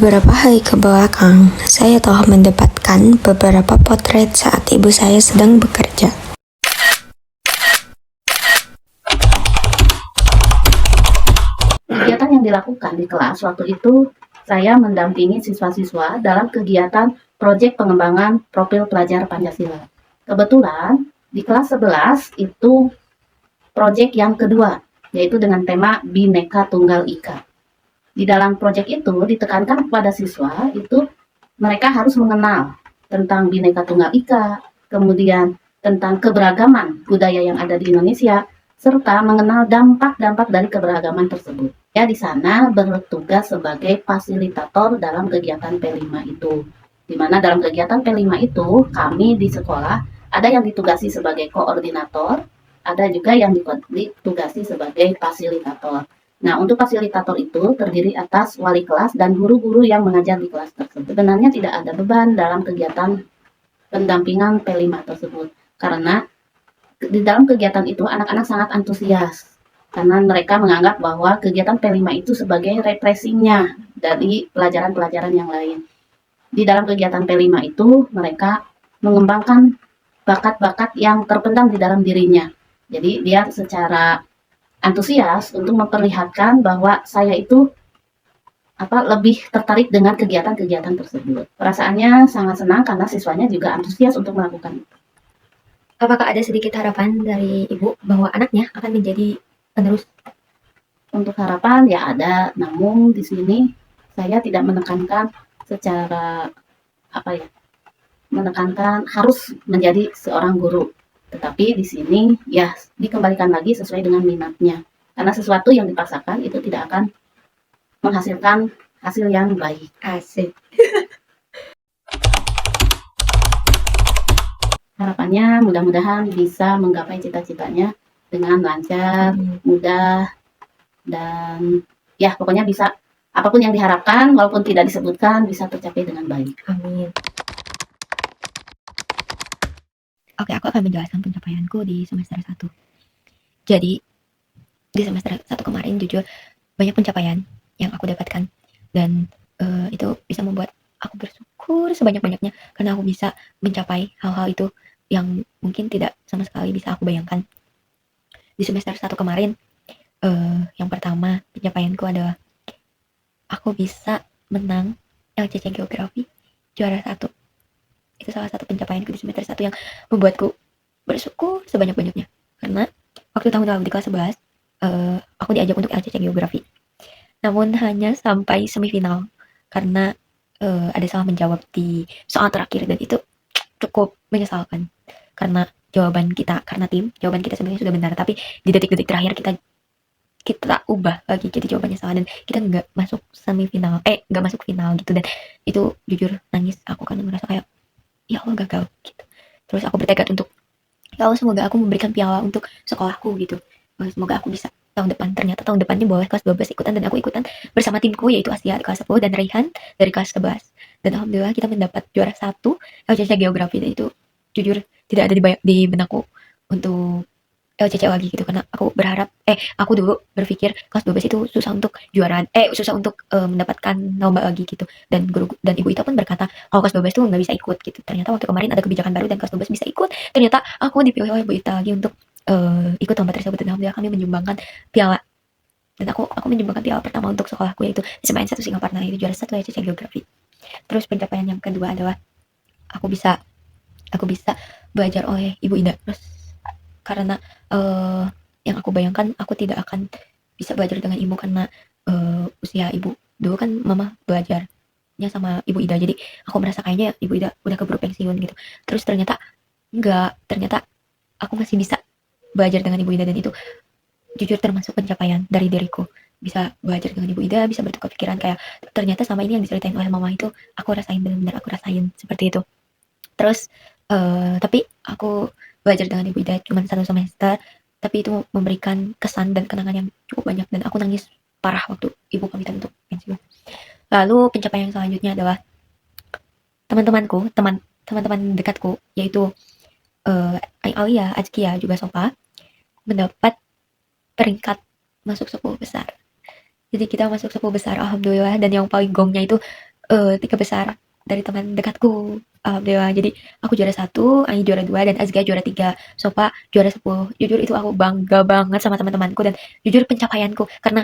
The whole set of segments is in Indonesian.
Beberapa hari ke belakang, saya telah mendapatkan beberapa potret saat ibu saya sedang bekerja. Kegiatan yang dilakukan di kelas waktu itu, saya mendampingi siswa-siswa dalam kegiatan proyek pengembangan profil pelajar Pancasila. Kebetulan di kelas 11 itu proyek yang kedua, yaitu dengan tema Bhinneka Tunggal Ika. Di dalam proyek itu ditekankan kepada siswa itu mereka harus mengenal tentang Bhinneka Tunggal Ika, kemudian tentang keberagaman budaya yang ada di Indonesia, serta mengenal dampak-dampak dari keberagaman tersebut. Ya, di sana bertugas sebagai fasilitator dalam kegiatan P5 itu. Di mana dalam kegiatan P5 itu, kami di sekolah ada yang ditugasi sebagai koordinator, ada juga yang ditugasi sebagai fasilitator. Nah, untuk fasilitator itu terdiri atas wali kelas dan guru-guru yang mengajar di kelas tersebut. Sebenarnya tidak ada beban dalam kegiatan pendampingan P5 tersebut. Karena di dalam kegiatan itu anak-anak sangat antusias. Karena mereka menganggap bahwa kegiatan P5 itu sebagai refreshingnya dari pelajaran-pelajaran yang lain. Di dalam kegiatan P5 itu mereka mengembangkan bakat-bakat yang terpendam di dalam dirinya. Jadi dia secara antusias untuk memperlihatkan bahwa saya itu lebih tertarik dengan kegiatan-kegiatan tersebut. Perasaannya sangat senang karena siswanya juga antusias untuk melakukan itu. Apakah ada sedikit harapan dari ibu bahwa anaknya akan menjadi penerus? Untuk harapan ya ada, namun di sini saya tidak menekankan secara menekankan harus menjadi seorang guru. Tetapi di sini ya dikembalikan lagi sesuai dengan minatnya. Karena sesuatu yang dipaksakan itu tidak akan menghasilkan hasil yang baik. Asik. Harapannya mudah-mudahan bisa menggapai cita-citanya dengan lancar, mudah, dan ya pokoknya bisa apapun yang diharapkan walaupun tidak disebutkan bisa tercapai dengan baik. Amin. Oke, aku akan menjelaskan pencapaianku di semester 1. Jadi, di semester 1 kemarin jujur banyak pencapaian yang aku dapatkan. Dan itu bisa membuat aku bersyukur sebanyak-banyaknya karena aku bisa mencapai hal-hal itu yang mungkin tidak sama sekali bisa aku bayangkan. Di semester 1 kemarin, yang pertama pencapaianku adalah aku bisa menang LCC Geografi juara 1. Itu salah satu pencapaianku di semester 1 yang membuatku bersyukur sebanyak-banyaknya. Karena waktu tahun lalu di kelas 11, aku diajak untuk LCC Geografi. Namun hanya sampai semifinal karena ada salah menjawab di soal terakhir dan itu cukup menyesalkan. Karena jawaban kita sebenarnya sudah benar, tapi di detik-detik terakhir kita ubah lagi jadi jawabannya salah dan kita nggak masuk semifinal, nggak masuk final gitu. Dan itu jujur nangis aku karena merasa kayak ya Allah gagal gitu. Terus aku bertekad untuk ya Allah semoga aku memberikan piala untuk sekolahku gitu. Semoga aku bisa tahun depan. Ternyata tahun depannya bawa kelas 12 ikutan dan aku ikutan bersama timku yaitu Asia di kelas 10 dan Raihan dari kelas 11. Dan alhamdulillah kita mendapat juara 1 LCC Geografi dan itu jujur tidak ada di benakku untuk LCC lagi gitu karena aku berharap aku dulu berpikir kelas 12 itu susah untuk susah untuk mendapatkan lomba lagi gitu dan guru dan ibu Ita pun berkata kalau kelas 12 tuh nggak bisa ikut gitu. Ternyata waktu kemarin ada kebijakan baru dan kelas 12 bisa ikut. Ternyata aku dipilih oleh ibu Ita lagi untuk ikut lomba tersebut dan alhamdulillah kami menyumbangkan piala dan aku menyumbangkan piala pertama untuk sekolahku yaitu SMAN 1 Singaparna itu juara 1 LCC Geografi. Terus pencapaian yang kedua adalah aku bisa belajar oleh ibu Ida. Terus karena yang aku bayangkan aku tidak akan bisa belajar dengan ibu karena usia ibu dulu kan mama belajarnya sama ibu Ida, jadi aku merasa kayaknya ibu Ida udah keburu pensiun gitu. Terus ternyata aku masih bisa belajar dengan ibu Ida dan itu jujur termasuk pencapaian dari diriku. Bisa belajar dengan ibu Ida, bisa bertukar pikiran kayak ternyata sama ini yang diceritain oleh mama itu aku rasain, benar-benar aku rasain seperti itu. Terus tapi aku belajar dengan ibu Ida cuma 1 semester, tapi itu memberikan kesan dan kenangan yang cukup banyak dan aku nangis parah waktu ibu pamitan untuk pensiun. Lalu pencapaian yang selanjutnya adalah teman-teman dekatku yaitu Alia, Azkia juga Sofa mendapat peringkat masuk 10 besar. Jadi kita masuk 10 besar alhamdulillah dan yang paling gongnya itu tiga besar dari teman dekatku. Alhamdulillah. Jadi aku juara 1, Ai juara 2, dan Azga juara 3, Sofa juara 10. Jujur itu aku bangga banget sama teman-temanku, dan jujur pencapaianku karena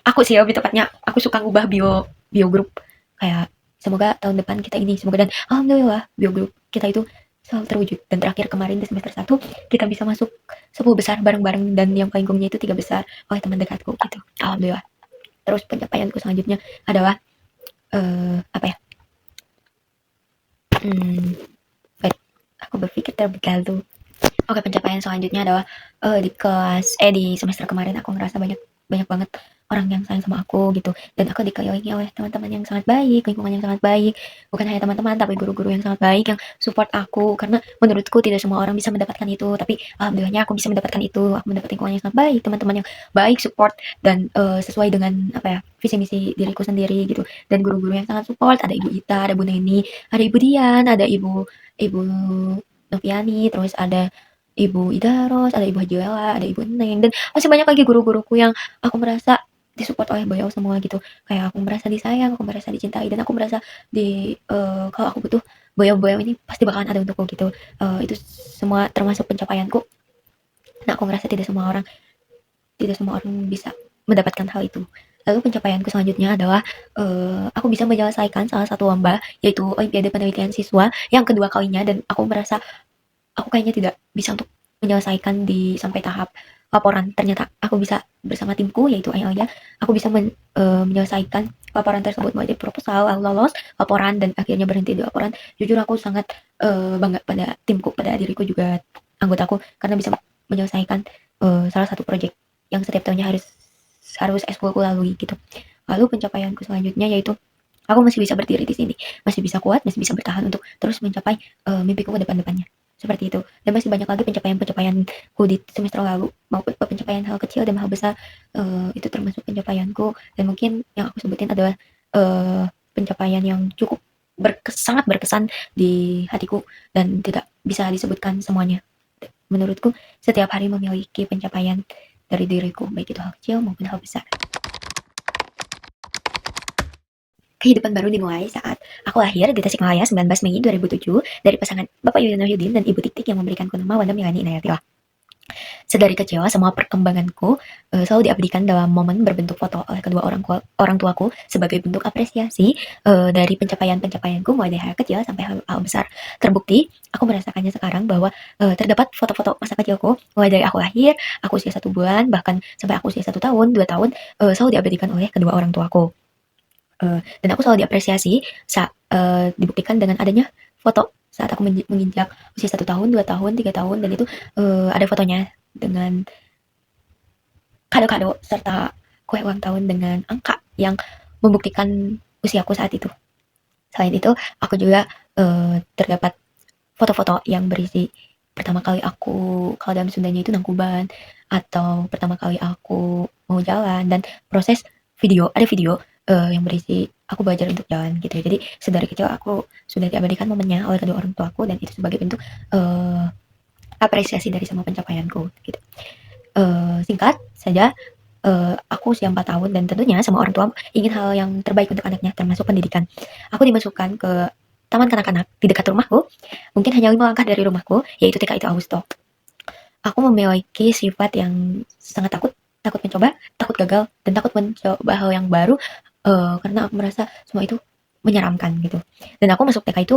aku sih lebih tepatnya aku suka ngubah bio grup kayak semoga tahun depan kita ini semoga, dan alhamdulillah bio grup kita itu selalu terwujud, dan terakhir kemarin di semester 1 kita bisa masuk 10 besar bareng-bareng, dan yang paling gongnya itu 3 besar oleh teman dekatku gitu. Alhamdulillah. Terus pencapaianku selanjutnya adalah apa ya? Hmm, aku berpikir terlebih dahulu. Oke, pencapaian selanjutnya adalah di semester kemarin aku ngerasa banyak banyak banget orang yang sayang sama aku gitu, dan aku dikelilingi oleh teman-teman yang sangat baik, lingkungan yang sangat baik, bukan hanya teman-teman tapi guru-guru yang sangat baik yang support aku, karena menurutku tidak semua orang bisa mendapatkan itu, tapi alhamdulillahnya aku bisa mendapatkan itu. Aku mendapat lingkungan yang sangat baik, teman-teman yang baik, support, dan sesuai dengan apa ya, visi misi diriku sendiri gitu, dan guru-guru yang sangat support. Ada Ibu Ita, ada Bu Neni, ada Ibu Dian, ada Ibu Noviani, terus ada Ibu Idaros, ada Ibu Hajiwela, ada Ibu Neng, dan masih banyak lagi guru-guruku yang aku merasa disupport oleh beliau semua gitu. Kayak aku merasa disayang, aku merasa dicintai, dan aku merasa kalau aku butuh, beliau-beliau ini pasti bakalan ada untukku gitu. Itu semua termasuk pencapaianku. Nah, aku merasa tidak semua orang bisa mendapatkan hal itu. Lalu pencapaianku selanjutnya adalah aku bisa menyelesaikan salah satu lomba, yaitu Olimpiade Penelitian Siswa yang kedua kalinya, dan aku merasa aku kayaknya tidak bisa untuk menyelesaikan sampai tahap laporan. Ternyata aku bisa bersama timku, yaitu Alia, aku bisa menyelesaikan laporan tersebut mulai dari proposal, lalu lolos laporan, dan akhirnya berhenti di laporan. Jujur aku sangat bangga pada timku, pada diriku juga, anggotaku, karena bisa menyelesaikan salah satu proyek yang setiap tahunnya harus ekskulku lalui gitu. Lalu pencapaianku selanjutnya yaitu aku masih bisa berdiri di sini, masih bisa kuat, masih bisa bertahan untuk terus mencapai mimpiku ke depan-depannya. Seperti itu. Dan masih banyak lagi pencapaianku di semester lalu, maupun pencapaian hal kecil dan hal besar, itu termasuk pencapaianku, dan mungkin yang aku sebutin adalah pencapaian yang cukup sangat berkesan di hatiku dan tidak bisa disebutkan semuanya. Menurutku setiap hari memiliki pencapaian dari diriku, baik itu hal kecil maupun hal besar. Kehidupan baru dimulai saat aku lahir di Tasikmalaya 19 Mei 2007 dari pasangan Bapak Yudhoyono Yudin dan Ibu Tik Tik yang memberikanku nama Wanda Milani Inayatillah. Sedari kecil, semua perkembanganku selalu diabadikan dalam momen berbentuk foto oleh kedua orang tuaku sebagai bentuk apresiasi dari pencapaian-pencapaianku mulai dari hal kecil sampai hal besar. Terbukti, aku merasakannya sekarang bahwa terdapat foto-foto masa kecilku mulai dari aku lahir, aku usia 1 bulan, bahkan sampai aku usia 1 tahun, 2 tahun, selalu diabadikan oleh kedua orang tuaku. Dan aku selalu diapresiasi dibuktikan dengan adanya foto saat aku menginjak usia 1 tahun, 2 tahun, 3 tahun, dan itu ada fotonya dengan kado-kado serta kue ulang tahun dengan angka yang membuktikan usiaku saat itu. Selain itu, aku juga terdapat foto-foto yang berisi pertama kali aku, kalau dalam Sundanya itu nangkuban, atau pertama kali aku mau jalan, dan proses ada video yang berisi aku belajar untuk jalan gitu. Jadi sedari kecil aku sudah diabadikan momennya oleh kedua orang tuaku, dan itu sebagai bentuk apresiasi dari semua pencapaianku gitu. Singkat saja, aku usia 4 tahun, dan tentunya semua orang tua ingin hal yang terbaik untuk anaknya, termasuk pendidikan. Aku dimasukkan ke taman kanak-kanak di dekat rumahku, mungkin hanya 5 langkah dari rumahku, yaitu TK Itu Augusto. Aku memiliki sifat yang sangat takut mencoba, takut gagal, dan takut mencoba hal yang baru, karena aku merasa semua itu menyeramkan gitu. Dan aku masuk TK itu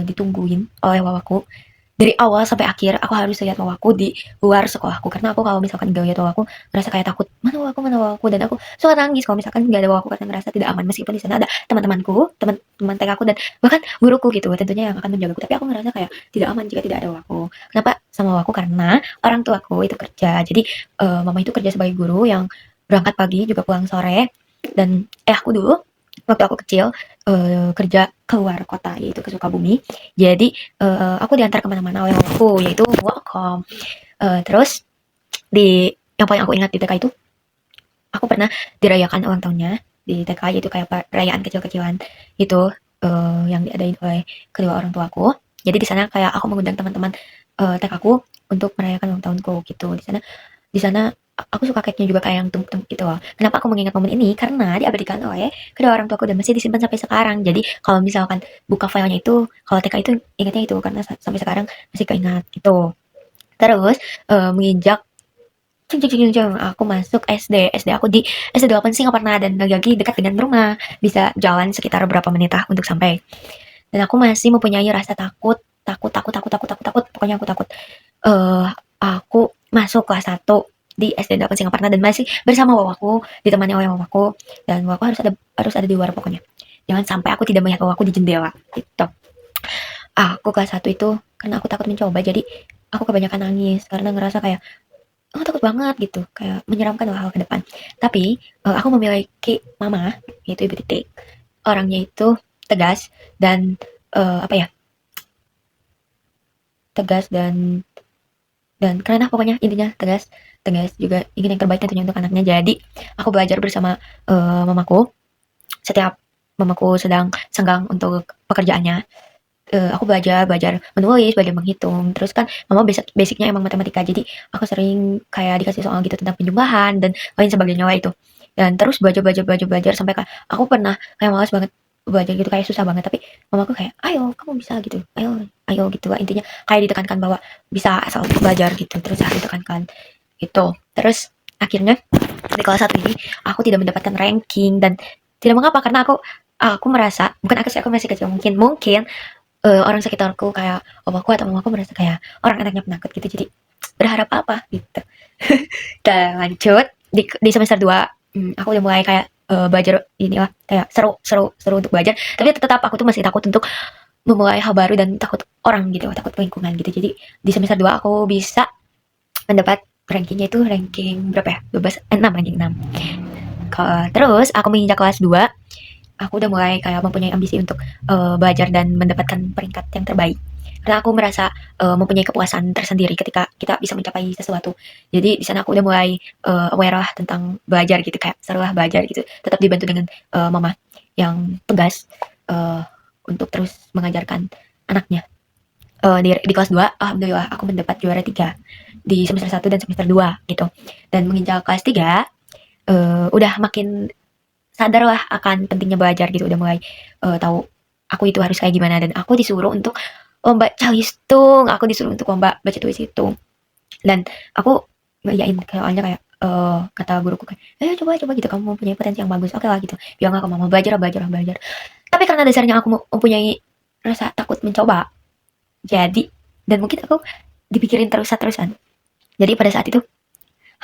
ditungguin oleh wawaku. Dari awal sampai akhir aku harus lihat wawaku di luar sekolahku, karena aku kalau misalkan gak lihat wawaku merasa kayak takut, mana wawaku, dan aku suka nangis kalau misalkan gak ada wawaku karena merasa tidak aman, meskipun di sana ada teman-temanku, teman-teman TK aku, dan bahkan guruku gitu tentunya yang akan menjagaku, tapi aku merasa kayak tidak aman jika tidak ada wawaku. Kenapa sama wawaku? Karena orang tuaku itu kerja, jadi mama itu kerja sebagai guru yang berangkat pagi juga pulang sore, dan aku dulu waktu aku kecil kerja keluar kota, yaitu ke Sukabumi. Jadi aku diantar kemana-mana oleh aku, yaitu welcome. Terus yang paling aku ingat di TK itu, aku pernah dirayakan ulang tahunnya di TK, yaitu kayak perayaan kecil-kecilan itu yang diadain oleh kedua orang tuaku. Jadi di sana kayak aku mengundang teman-teman TK aku untuk merayakan ulang tahunku gitu. Di sana aku suka cake-nya juga kayak yang tumpuk-tumpuk gitu loh. Kenapa aku mengingat momen ini? Karena diabadikan oleh kedua orang tuaku dan masih disimpan sampai sekarang. Jadi kalau misalkan buka filenya itu, kalau TK itu ingatnya itu karena sampai sekarang masih keingat gitu. Terus menginjak cing cing cing cing, aku masuk SD. SD aku di SD 8 sih nggak pernah, dan lagi dekat dengan rumah. Bisa jalan sekitar berapa menit lah untuk sampai. Dan aku masih mempunyai rasa takut, takut, takut, takut, takut, takut, takut. Pokoknya aku takut. eh aku masuk kelas 1 di SD 8 Singaparna dan masih bersama wawaku, ditemani oleh wawaku, dan wawaku harus ada di luar pokoknya. Jangan sampai aku tidak melihat wawaku di jendela gitu. Aku kelas 1 itu karena aku takut mencoba, jadi aku kebanyakan nangis karena ngerasa kayak aku takut banget gitu, kayak menyeramkan hal ke depan. Tapi aku memiliki mama, yaitu Ibu Titik. Orangnya itu tegas dan apa ya? Tegas dan keren lah pokoknya, intinya tegas tegas juga ingin yang terbaik tentunya untuk anaknya. Jadi aku belajar bersama mamaku setiap mamaku sedang senggang untuk pekerjaannya. Aku belajar belajar menulis, belajar menghitung. Terus kan mama basicnya emang matematika, jadi aku sering kayak dikasih soal gitu tentang penjumlahan dan lain sebagainya lah itu. Dan terus belajar belajar belajar belajar sampai aku pernah kayak malas banget belajar gitu, kayak susah banget, tapi mamaku kayak ayo kamu bisa gitu, ayo ayo gitu lah, intinya kayak ditekankan bahwa bisa asal belajar gitu, terus harus ditekankan gitu. Terus akhirnya di kelas 1 ini aku tidak mendapatkan ranking, dan tidak mengapa karena aku merasa, bukan aku sih, aku masih kecil, mungkin mungkin orang sekitarku kayak opaku atau mamaku merasa kayak orang anaknya penakut gitu, jadi berharap apa gitu. Dan lanjut di semester 2, aku udah mulai kayak belajar inilah, kayak seru seru seru untuk belajar, tapi tetap aku tuh masih takut untuk memulai hal baru dan takut orang gitu, takut lingkungan gitu. Jadi di semester 2 aku bisa mendapat rankingnya itu ranking berapa ya, 12, 6, ranking 6. Terus aku menginjak kelas 2, aku udah mulai kayak mempunyai ambisi untuk belajar dan mendapatkan peringkat yang terbaik, karena aku merasa mempunyai kepuasan tersendiri ketika kita bisa mencapai sesuatu. Jadi di sana aku udah mulai aware lah tentang belajar gitu, kayak seru lah belajar gitu, tetap dibantu dengan mama yang tegas eh, untuk terus mengajarkan anaknya. Di kelas 2 alhamdulillah aku mendapat juara 3 di semester 1 dan semester 2 gitu. Dan menginjak kelas 3 udah makin sadar lah akan pentingnya belajar gitu, udah mulai tahu aku itu harus kayak gimana, dan aku disuruh untuk lomba calistung, aku disuruh untuk lomba baca tulis hitung, dan aku ngeyain soalnya kayak kata guruku kayak coba coba gitu, kamu mempunyai potensi yang bagus, oke lah gitu, biar nggak mau belajar belajar belajar. Tapi karena dasarnya aku mempunyai rasa takut mencoba, jadi, dan mungkin aku dipikirin terusan, jadi pada saat itu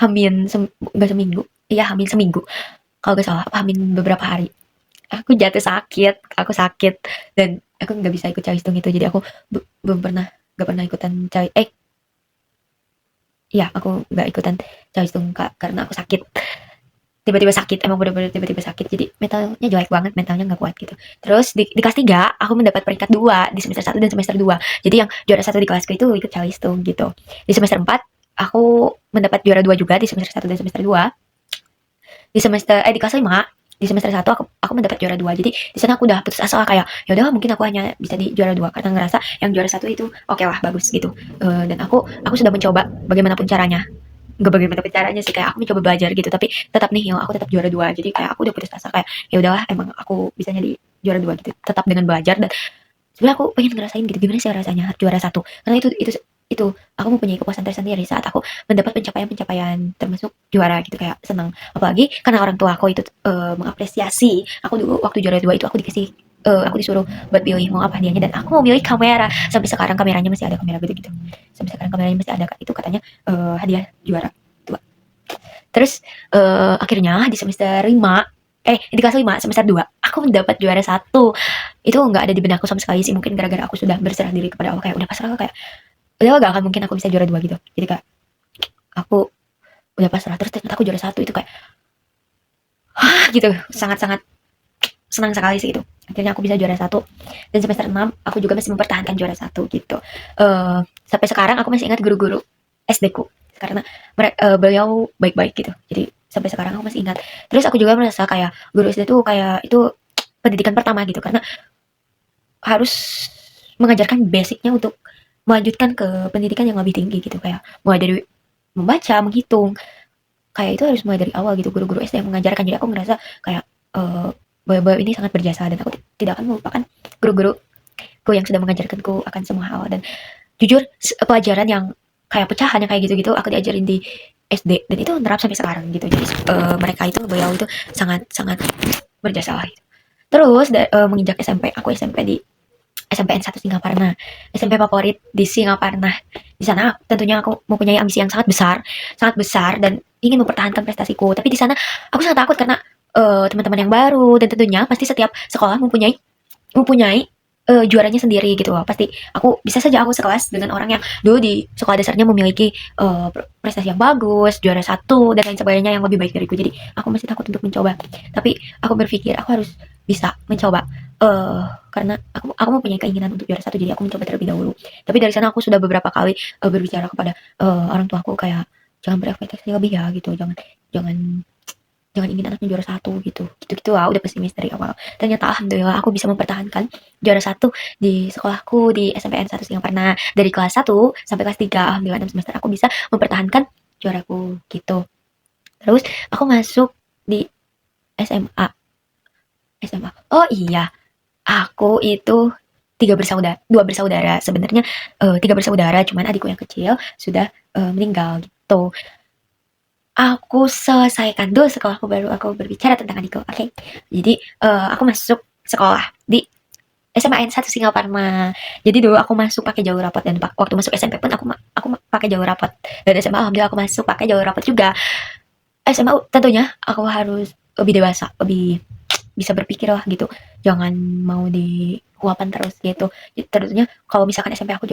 hamin nggak seminggu, iya hamin seminggu kalau gak salah, apa hamin beberapa hari, aku jatuh sakit, aku sakit, dan aku nggak bisa ikut calistung itu. Jadi aku belum pernah, nggak pernah ikutan iya aku nggak ikutan calistung karena aku sakit, tiba-tiba sakit, emang bener-bener tiba-tiba sakit, jadi mentalnya jelek banget, mentalnya nggak kuat gitu. Terus di kelas 3 aku mendapat peringkat 2 di semester 1 dan semester 2, jadi yang juara 1 di kelasku itu ikut calistung gitu. Di semester 4 aku mendapat juara 2 juga di semester 1 dan semester 2. Di kelas 5, di semester 1 aku mendapat juara 2. Jadi di sana aku udah putus asa kayak ya udah mungkin aku hanya bisa di juara 2 karena ngerasa yang juara 1 itu oke lah, bagus gitu. Dan aku sudah mencoba bagaimanapun caranya. Enggak bagaimanapun caranya sih, kayak aku mencoba belajar gitu, tapi tetap nih yang aku tetap juara 2. Jadi kayak aku udah putus asa kayak ya udahlah, emang aku bisanya di juara 2 gitu. Tetap dengan belajar, dan sebenarnya aku pengen ngerasain gitu gimana sih rasanya juara 1. Karena itu aku mempunyai kepuasan tersendiri saat aku mendapat pencapaian-pencapaian termasuk juara gitu, kayak senang. Apalagi karena orang tua aku itu mengapresiasi aku dulu waktu juara 2 itu, aku disuruh buat pilih mau apa hadiahnya, dan aku mau milih kamera. Sampai sekarang kameranya masih ada, kamera gitu-gitu. Sampai sekarang kameranya masih ada, itu katanya hadiah juara 2. Terus akhirnya di semester 5, di kelas 5 semester 2 aku mendapat juara 1. Itu nggak ada di benakku sama sekali sih, mungkin gara-gara aku sudah berserah diri kepada Allah, kayak udah pasrah, kayak udah gak akan mungkin aku bisa juara 2 gitu. Jadi kayak aku udah pasrah, terus ternyata aku juara 1 itu kayak gitu, sangat-sangat senang sekali sih itu. Akhirnya aku bisa juara 1, dan semester 6 aku juga masih mempertahankan juara 1 gitu. Sampai sekarang aku masih ingat guru-guru SD ku karena beliau baik-baik gitu. Jadi sampai sekarang aku masih ingat. Terus aku juga merasa kayak guru SD tuh kayak itu pendidikan pertama gitu, karena harus mengajarkan basicnya untuk melanjutkan ke pendidikan yang lebih tinggi gitu, kayak mulai dari membaca, menghitung, kayak itu harus mulai dari awal gitu, guru-guru SD yang mengajarkan. Jadi aku ngerasa kayak bahwa ini sangat berjasa, dan aku tidak akan melupakan guru-guruku yang sudah mengajarkanku akan semua hal. Dan jujur pelajaran yang kayak pecahan yang kayak gitu-gitu aku diajarin di SD, dan itu nerap sampai sekarang gitu. Jadi mereka itu, beliau itu sangat sangat berjasa lah gitu. Terus menginjak SMP, aku SMP di SMPN 1 Singaparna, SMP favorit di Singaparna. Di sana tentunya aku mempunyai ambisi yang sangat besar dan ingin mempertahankan prestasiku. Tapi di sana aku sangat takut karena teman-teman yang baru, dan tentunya pasti setiap sekolah mempunyai mempunyai juaranya sendiri gitu loh. Pasti bisa saja aku sekelas dengan orang yang dulu di sekolah dasarnya memiliki prestasi yang bagus, juara 1 dan lain sebagainya yang lebih baik dariku. Jadi aku masih takut untuk mencoba. Tapi aku berpikir aku harus bisa mencoba. Karena aku mempunyai keinginan untuk juara 1, jadi aku mencoba terlebih dahulu. Tapi dari sana aku sudah beberapa kali berbicara kepada orang tuaku kayak jangan berekspektasi lebih ya gitu. Jangan jangan jangan ingin anaknya juara 1 gitu lah, udah pesimis dari awal. Ternyata alhamdulillah aku bisa mempertahankan juara 1 di sekolahku di SMPN 1 Singaparna. Dari kelas 1 sampai kelas 3, alhamdulillah 6 semester aku bisa mempertahankan juaraku gitu. Terus aku masuk di SMA. Oh iya, aku itu dua bersaudara sebenarnya. Tiga bersaudara, cuman adikku yang kecil sudah meninggal gitu. Aku selesaikan dulu sekolahku baru aku berbicara tentang adikku. Oke. Jadi aku masuk sekolah di SMAN 1 Singaparna. Jadi dulu aku masuk pakai jalur rapot, dan waktu masuk SMP pun aku pakai jalur rapot. Dan SMA alhamdulillah aku masuk pakai jalur rapot juga. SMA tentunya aku harus lebih dewasa, lebih bisa berpikir lah gitu. Jangan mau diuapan terus gitu. Tentunya kalau misalkan SMP aku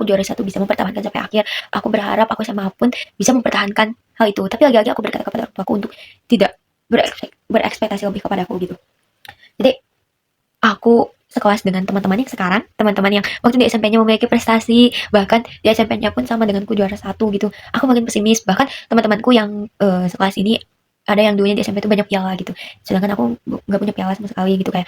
juara 1 bisa mempertahankan sampai akhir. Aku berharap aku SMA pun bisa mempertahankan hal itu. Tapi lagi-lagi aku berkata kepada orang tuaku untuk tidak berekspektasi lebih kepada aku gitu. Jadi aku sekelas dengan teman-teman yang sekarang, teman-teman yang waktu di SMP-nya memiliki prestasi, bahkan di SMP-nya pun sama denganku juara 1 gitu. Aku makin pesimis. Bahkan teman-temanku yang sekelas ini ada yang dulunya di SMP itu banyak piala gitu, sedangkan aku nggak punya piala sama sekali gitu, kayak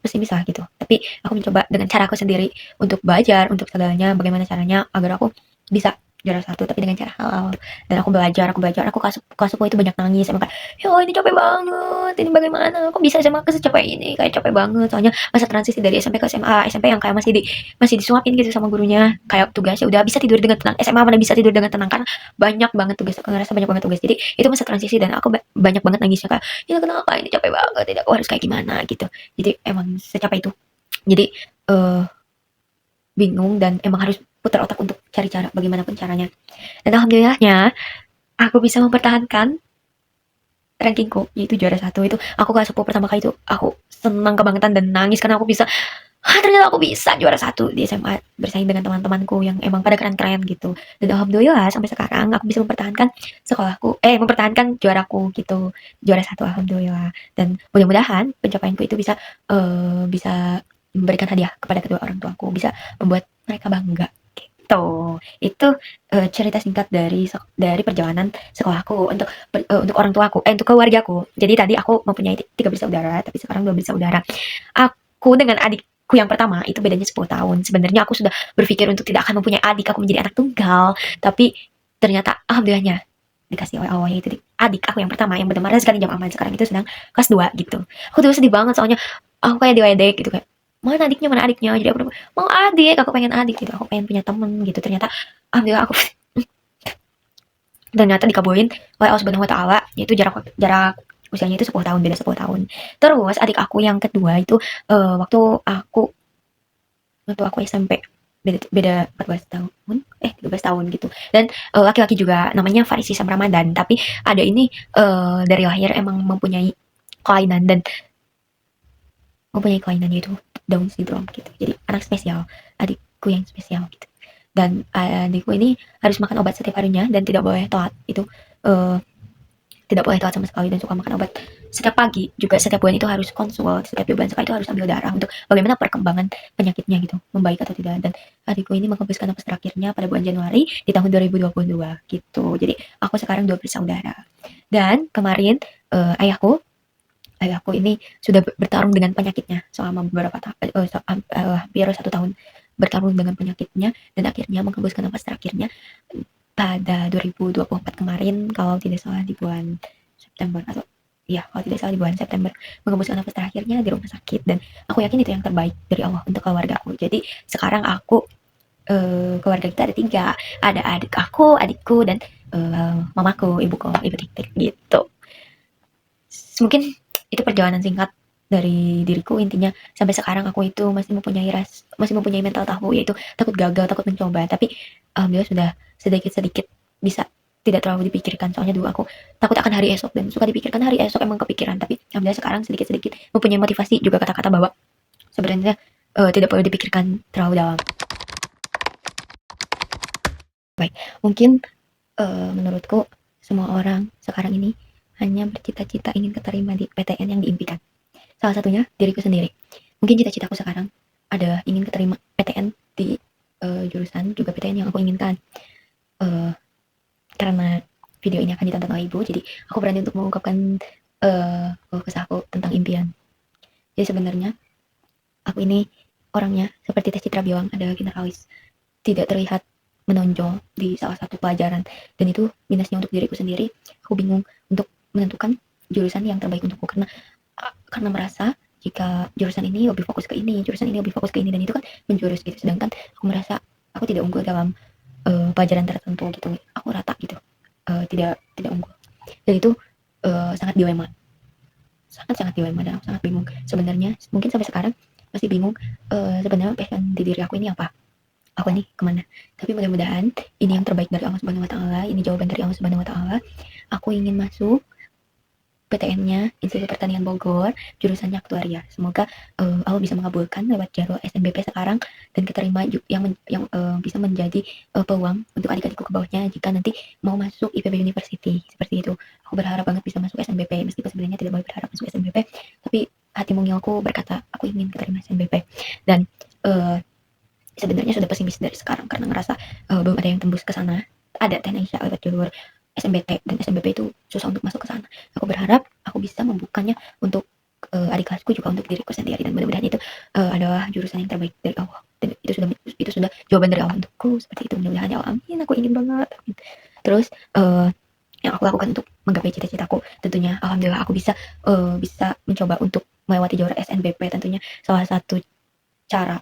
pesimis lah gitu. Tapi aku mencoba dengan cara aku sendiri untuk belajar untuk segalanya, bagaimana caranya agar aku bisa juara 1 tapi dengan cara halal. Dan aku belajar aku kelas 10 itu banyak nangis, emang kayak ya Allah, ini capek banget, ini bagaimana kok bisa SMA capek ini, kayak capek banget. Soalnya masa transisi dari SMP ke SMA, SMP yang kayak masih disuapin gitu sama gurunya, kayak tugasnya udah bisa tidur dengan tenang. SMA mana bisa tidur dengan tenang karena banyak banget tugas, aku ngerasa banyak banget tugas. Jadi itu masa transisi dan aku banyak banget nangisnya kayak ya kenapa ini capek banget, tidak aku harus kayak gimana gitu. Jadi emang secapek itu. Jadi bingung dan emang harus putar otak untuk cari cara bagaimanapun caranya. Dan alhamdulillahnya aku bisa mempertahankan rankingku, yaitu juara 1 itu. Aku kelas 10 pertama kali itu aku senang kebangetan dan nangis karena aku bisa ternyata aku bisa juara 1 di SMA bersaing dengan teman-temanku yang emang pada keren-keren gitu. Dan alhamdulillah sampai sekarang aku bisa mempertahankan mempertahankan juaraku gitu, juara 1 alhamdulillah. Dan mudah-mudahan pencapaianku itu bisa bisa memberikan hadiah kepada kedua orang tuaku, bisa membuat mereka bangga gitu. Itu cerita singkat dari perjalanan sekolahku untuk orang tuaku, untuk keluargaku. Jadi tadi aku mempunyai 3 bersaudara, tapi sekarang 2 bersaudara. Aku dengan adikku yang pertama itu bedanya 10 tahun. Sebenarnya aku sudah berpikir untuk tidak akan mempunyai adik, aku menjadi anak tunggal. Tapi ternyata alhamdulillahnya dikasih oleh Allah, yaitu adik aku yang pertama yang benar-benar sekali jam aman, sekarang itu sedang kelas 2 gitu. Aku tuh sedih banget soalnya aku kayak diledek gitu, kayak mana adiknya, jadi aku mau adik, aku pengen adik gitu, aku pengen punya temen gitu. Ternyata alhamdulillah aku ternyata dikabulin oleh Allah Subhanahu wa taala, yaitu jarak usianya itu 10 tahun, beda 10 tahun. Terus adik aku yang kedua itu waktu aku SMP beda 14 tahun 13 tahun gitu. Dan laki-laki juga, namanya Farisi Sam Ramadan, tapi ada ini dari lahir emang mempunyai kelainan yaitu Down syndrome gitu. Jadi anak spesial, adikku yang spesial gitu. Dan adikku ini harus makan obat setiap harinya dan tidak boleh telat. Itu tidak boleh telat sama sekali, dan suka makan obat setiap pagi. Juga setiap bulan itu harus konsul, setiap 2 bulan sekali itu harus ambil darah untuk bagaimana perkembangan penyakitnya gitu, membaik atau tidak. Dan adikku ini menghembuskan napas terakhirnya pada bulan Januari di tahun 2022 gitu. Jadi aku sekarang 2 bersaudara. Dan kemarin ayahku ini sudah bertarung dengan penyakitnya selama beberapa hampir 1 tahun bertarung dengan penyakitnya, dan akhirnya menghembuskan nafas terakhirnya pada 2024 kemarin, kalau tidak salah di bulan September, atau ya kalau tidak salah di bulan September, mengembuskan nafas terakhirnya di rumah sakit. Dan aku yakin itu yang terbaik dari Allah untuk keluarga aku. Jadi sekarang aku, keluarga kita ada 3, ada adik aku, adikku, dan mamaku, ibuku, ibu Tik-Tik gitu. Mungkin itu perjalanan singkat dari diriku. Intinya sampai sekarang aku itu masih mempunyai mental tahu, yaitu takut gagal, takut mencoba. Tapi alhamdulillah sudah sedikit-sedikit bisa tidak terlalu dipikirkan. Soalnya dulu aku takut akan hari esok dan suka dipikirkan hari esok, emang kepikiran. Tapi alhamdulillah sekarang sedikit-sedikit mempunyai motivasi, juga kata-kata bahwa sebenarnya tidak perlu dipikirkan terlalu dalam. Baik, mungkin menurutku semua orang sekarang ini hanya bercita-cita ingin keterima di PTN yang diimpikan. Salah satunya diriku sendiri. Mungkin cita-citaku sekarang adalah ingin keterima PTN di jurusan juga PTN yang aku inginkan. Karena video ini akan ditonton oleh ibu, jadi aku berani untuk mengungkapkan keluh kesahku tentang impian. Jadi sebenarnya aku ini orangnya seperti tes citra bilang ada generalis, tidak terlihat menonjol di salah satu pelajaran, dan itu minusnya untuk diriku sendiri. Aku bingung untuk menentukan jurusan yang terbaik untukku, karena merasa jika jurusan ini lebih fokus ke ini, jurusan ini lebih fokus ke ini, dan itu kan menjurus gitu. Sedangkan aku merasa aku tidak unggul dalam pelajaran tertentu gitu, aku rata gitu, tidak unggul, dan itu sangat dilema, sangat dilema, dan aku sangat bingung sebenarnya. Mungkin sampai sekarang masih bingung sebenarnya passion di diri aku ini apa, aku ini kemana. Tapi mudah-mudahan ini yang terbaik dari Allah Subhanahu Wa Taala, ini jawaban dari Allah Subhanahu Wa Taala. Aku ingin masuk PTN-nya Institut Pertanian Bogor, jurusannya aktuaria. Semoga Allah bisa mengabulkan lewat jalur SNBP sekarang, dan keterima yang bisa menjadi peluang untuk adik-adikku ke bawahnya jika nanti mau masuk IPB University, seperti itu. Aku berharap banget bisa masuk SNBP, meskipun sebenarnya tidak boleh berharap masuk SNBP, tapi hati mungilku berkata aku ingin keterima SNBP. Dan sebenarnya sudah pesimis dari sekarang karena ngerasa belum ada yang tembus ke sana. Ada teknik lewat jalur SNBT, dan SNBP itu susah untuk masuk ke sana. Aku berharap aku bisa membukanya untuk adik kelasku, juga untuk diriku sendiri, dan mudah-mudahan itu adalah jurusan yang terbaik dari Allah, dan itu sudah jawaban dari Allah untukku, seperti itu. Mudah-mudahan ya Allah, amin. Aku ingin banget, amin. Terus yang aku lakukan untuk menggapai cita-citaku, tentunya alhamdulillah aku bisa mencoba untuk melewati jalur SNBP. Tentunya salah satu cara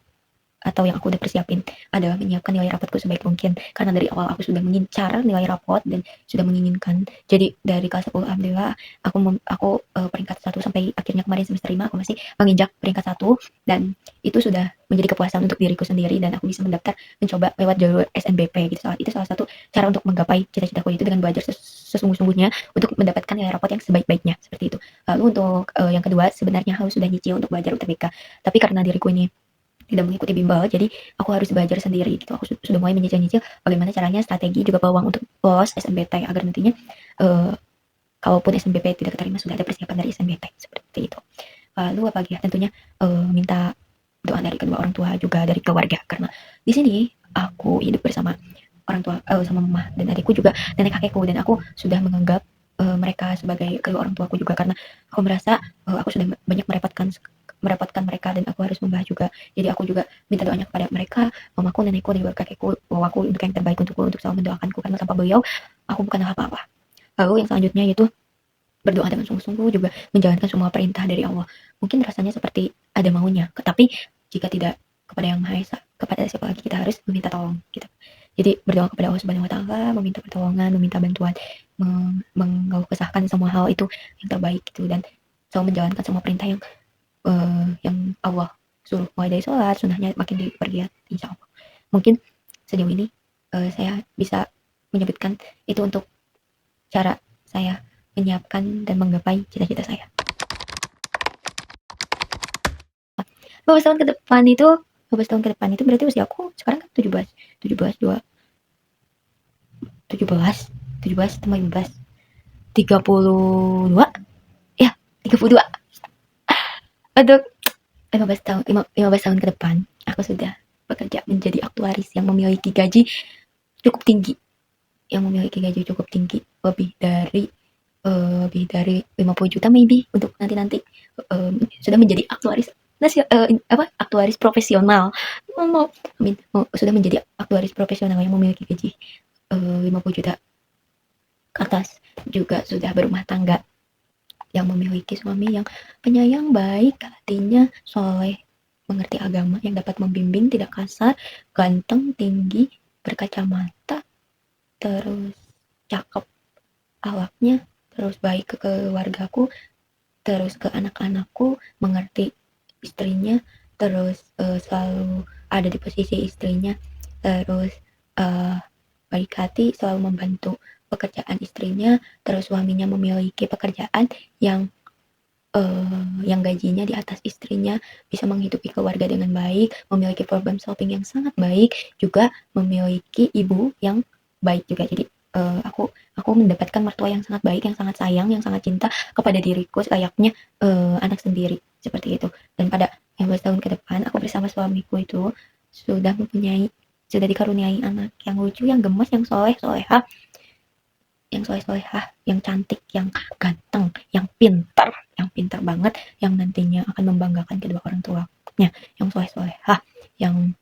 atau yang aku udah persiapin adalah menyiapkan nilai rapotku sebaik mungkin, karena dari awal aku sudah mengincar nilai rapot dan sudah menginginkan. Jadi dari kelas 10 alhamdulillah aku peringkat 1 sampai akhirnya kemarin semester 5 aku masih menginjak peringkat 1, dan itu sudah menjadi kepuasan untuk diriku sendiri, dan aku bisa mendaftar mencoba lewat jalur SNBP gitu. Itu salah satu cara untuk menggapai cita-citaku itu, dengan belajar sesungguh-sungguhnya untuk mendapatkan nilai rapot yang sebaik-baiknya, seperti itu. Lalu untuk yang kedua, sebenarnya harus sudah nyicil untuk belajar UTBK, tapi karena diriku ini tidak mengikuti bimbel, jadi aku harus belajar sendiri gitu. Aku sudah mulai menyicil bagaimana caranya, strategi, juga peluang untuk lolos SNBT, agar nantinya kalaupun SNBP tidak keterima sudah ada persiapan dari SNBT, seperti itu. Lalu apa lagi ya, tentunya minta doa dari kedua orang tua, juga dari keluarga, karena di sini aku hidup bersama orang tua, sama mama dan adikku, juga nenek kakekku, dan aku sudah menganggap mereka sebagai kedua orang tuaku juga, karena aku merasa aku sudah banyak merepotkan mereka, dan aku harus membahas juga. Jadi aku juga minta doanya kepada mereka, mamaku, nenekku, dan juga kakekku, wawaku, untuk yang terbaik untukku, untuk selalu mendoakanku, karena tanpa beliau aku bukan apa-apa. Lalu yang selanjutnya yaitu berdoa dengan sungguh-sungguh, juga menjalankan semua perintah dari Allah. Mungkin rasanya seperti ada maunya, tapi jika tidak kepada Yang Maha Esa, kepada siapa lagi kita harus meminta tolong gitu. Jadi berdoa kepada Allah Subhanahu Wa Taala, meminta pertolongan, meminta bantuan, mengeluh kesahkan semua hal itu yang terbaik gitu, dan selalu menjalankan semua perintah yang Allah suruh, mulai dari sholat, sunnahnya makin dipergiat, insya Allah. Mungkin sejauh ini saya bisa menyebutkan itu untuk cara saya menyiapkan dan menggapai cita-cita saya. 12 tahun ke depan itu berarti usia aku sekarang kan 17 tambah 15 32 ya, 32. Untuk 15 tahun ke depan aku sudah bekerja menjadi aktuaris yang memiliki gaji cukup tinggi, lebih dari 50 juta maybe, untuk nanti sudah menjadi aktuaris aktuaris profesional. Sudah menjadi aktuaris profesional yang memiliki gaji 50 juta ke atas, juga sudah berumah tangga, yang memiliki suami yang penyayang, baik hatinya, soleh, mengerti agama, yang dapat membimbing, tidak kasar, ganteng, tinggi, berkacamata, terus cakep awaknya, terus baik ke keluargaku, terus ke anak-anakku, mengerti istrinya, terus selalu ada di posisi istrinya, terus baik hati, selalu membantu pekerjaan istrinya, terus suaminya memiliki pekerjaan yang gajinya di atas istrinya, bisa menghidupi keluarga dengan baik, memiliki problem solving yang sangat baik, juga memiliki ibu yang baik juga. Jadi aku mendapatkan mertua yang sangat baik, yang sangat sayang, yang sangat cinta kepada diriku layaknya anak sendiri, seperti itu. Dan pada 15 tahun ke depan, aku bersama suamiku itu sudah dikaruniai anak yang lucu, yang gemes, yang solehah, yang cantik, yang ganteng, yang pintar banget, yang nantinya akan membanggakan kedua orang tuanya, yang solehah, yang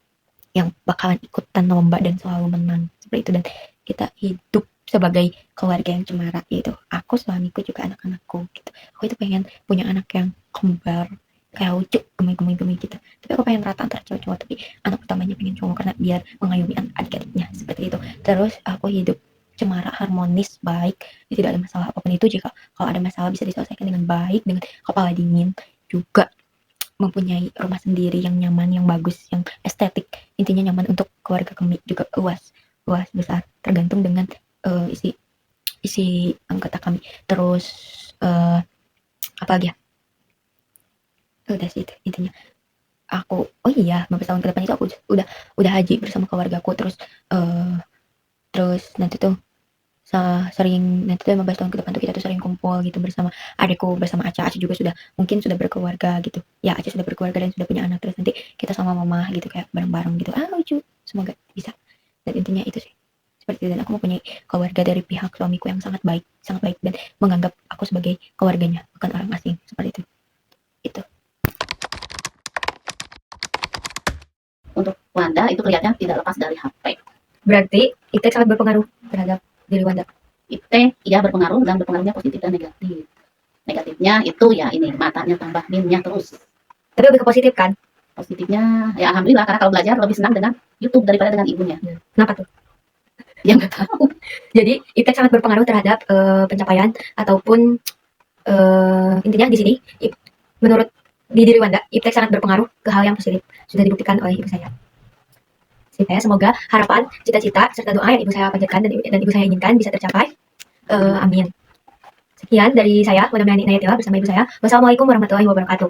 bakalan ikutan lomba dan selalu menang, seperti itu. Dan kita hidup sebagai keluarga yang cemara, gitu. Aku, suamiku, juga anak-anakku, gitu. Aku itu pengen punya anak yang kembar, kayak lucu, gemoy gitu. Tapi aku pengen rata antara cowok-cowok, tapi anak pertamanya pengen cowok karena biar mengayomi adik-adiknya, seperti itu. Terus aku hidup cemara, harmonis, baik, tidak ada masalah apapun itu. Jika kalau ada masalah bisa diselesaikan dengan baik, dengan kepala dingin, juga mempunyai rumah sendiri yang nyaman, yang bagus, yang estetik, intinya nyaman untuk keluarga kami, juga luas besar, tergantung dengan isi anggota kami. Terus apa lagi ya, udah sih itu intinya. Aku, oh iya, 15 tahun ke depan itu aku udah haji bersama keluargaku. Terus nanti tuh nanti tuh 15 tahun ke depan tuh kita tuh sering kumpul gitu bersama adikku, bersama Aca juga mungkin sudah berkeluarga gitu ya. Aca sudah berkeluarga dan sudah punya anak, terus nanti kita sama mama gitu kayak bareng-bareng gitu, lucu, semoga bisa. Dan intinya itu sih, seperti itu. Dan aku mempunyai keluarga dari pihak suamiku yang sangat baik dan menganggap aku sebagai keluarganya, bukan orang asing, seperti itu. Untuk Wanda itu kelihatannya tidak lepas dari HP. Berarti itu sangat berpengaruh terhadap diri Wanda. Itu ya berpengaruh, dan berpengaruhnya positif dan negatif. Negatifnya itu ya ini, matanya tambah minyak terus. Tapi lebih ke positif kan? Positifnya ya alhamdulillah, karena kalau belajar lebih senang dengan YouTube daripada dengan ibunya. Kenapa tuh? Ya nggak tahu. Jadi iptek sangat berpengaruh terhadap pencapaian ataupun intinya di sini menurut di diri Wanda, iptek sangat berpengaruh ke hal yang positif, sudah dibuktikan oleh ibu saya. Semoga harapan, cita-cita, serta doa yang ibu saya panjatkan dan ibu saya inginkan bisa tercapai. Amin. Sekian dari saya, Wanda Melani Nayatila bersama ibu saya. Wassalamualaikum warahmatullahi wabarakatuh.